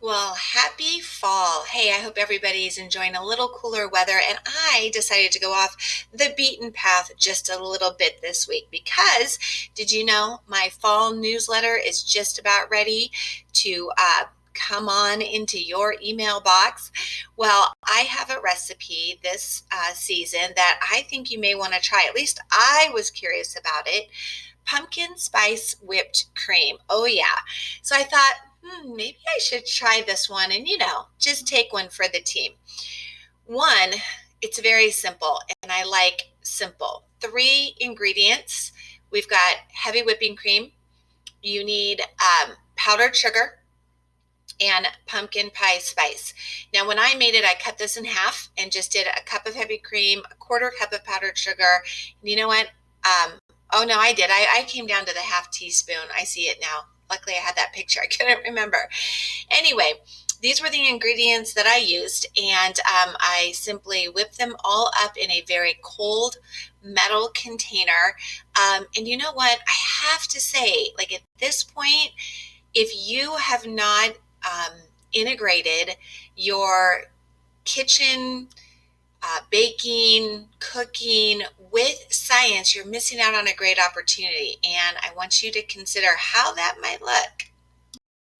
Well, happy fall. Hey, I hope everybody's enjoying a little cooler weather. And I decided to go off the beaten path just a little bit this week because did you know my fall newsletter is just about ready to come on into your email box? Well, I have a recipe this season that I think you may want to try. At least I was curious about it. Pumpkin spice whipped cream. Oh, yeah. So I thought, maybe I should try this one and, just take one for the team. One, it's very simple, and I like simple. Three ingredients. We've got heavy whipping cream. You need powdered sugar and pumpkin pie spice. Now, when I made it, I cut this in half and just did a cup of heavy cream, a quarter cup of powdered sugar. And you know what? Oh, no, I did. I came down to the half teaspoon. I see it now. Luckily, I had that picture. I couldn't remember. Anyway, these were the ingredients that I used, and I simply whipped them all up in a very cold metal container. And you know what? I have to say, like at this point, if you have not integrated your kitchen baking, cooking with science, you're missing out on a great opportunity. And I want you to consider how that might look.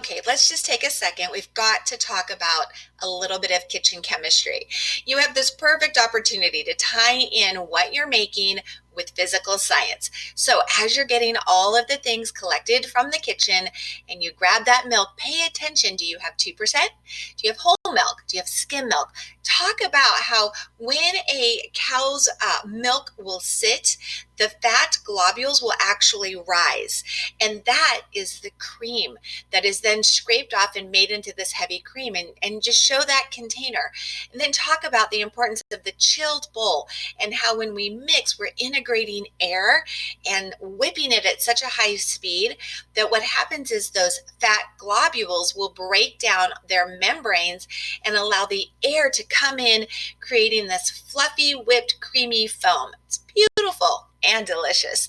Okay, let's just take a second. We've got to talk about a little bit of kitchen chemistry. You have this perfect opportunity to tie in what you're making with physical science. So as you're getting all of the things collected from the kitchen and you grab that milk, pay attention. Do you have 2%? Do you have whole milk? Do you have skim milk? Talk about how when a cow's milk will sit, the fat globules will actually rise. And that is the cream that is then scraped off and made into this heavy cream. And just show that container. And then talk about the importance of the chilled bowl and how when we mix, we're integrating air and whipping it at such a high speed that what happens is those fat globules will break down their membranes and allow the air to come in, creating this fluffy, whipped, creamy foam. It's beautiful and delicious.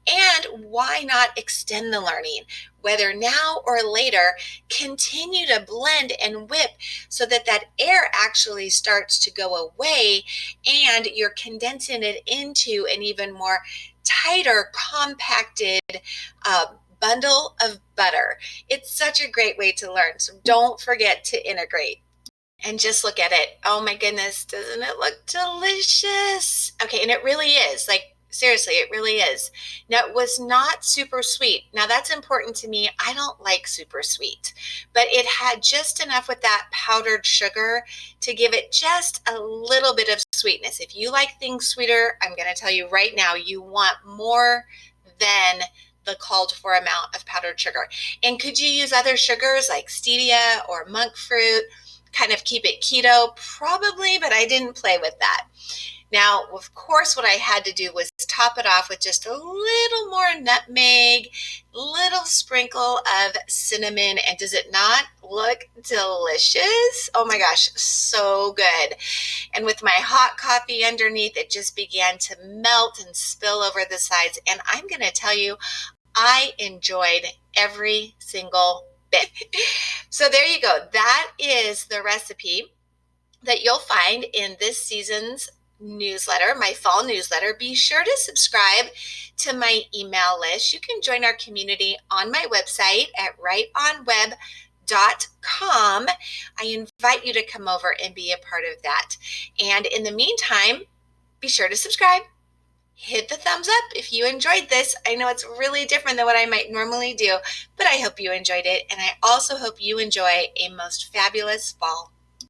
And why not extend the learning? Whether now or later, continue to blend and whip so that that air actually starts to go away and you're condensing it into an even more tighter, compacted bundle of butter. It's such a great way to learn. So don't forget to integrate. And just look at it. Oh my goodness, doesn't it look delicious? Okay, and it really is. Like, seriously, it really is. Now, it was not super sweet. Now, that's important to me. I don't like super sweet, but it had just enough with that powdered sugar to give it just a little bit of sweetness. If you like things sweeter, I'm going to tell you right now, you want more than the called for amount of powdered sugar. And could you use other sugars like stevia or monk fruit? Kind of keep it keto? Probably, but I didn't play with that. Now, of course, what I had to do was top it off with just a little more nutmeg, little sprinkle of cinnamon, and does it not look delicious? Oh my gosh, so good. And with my hot coffee underneath, it just began to melt and spill over the sides. And I'm going to tell you, I enjoyed every single bit. So there you go. That is the recipe that you'll find in this season's newsletter, my fall newsletter. Be sure to subscribe to my email list. You can join our community on my website at rightonweb.com. I invite you to come over and be a part of that. And in the meantime, be sure to subscribe. Hit the thumbs up if you enjoyed this. I know it's really different than what I might normally do, but I hope you enjoyed it. And I also hope you enjoy a most fabulous fall.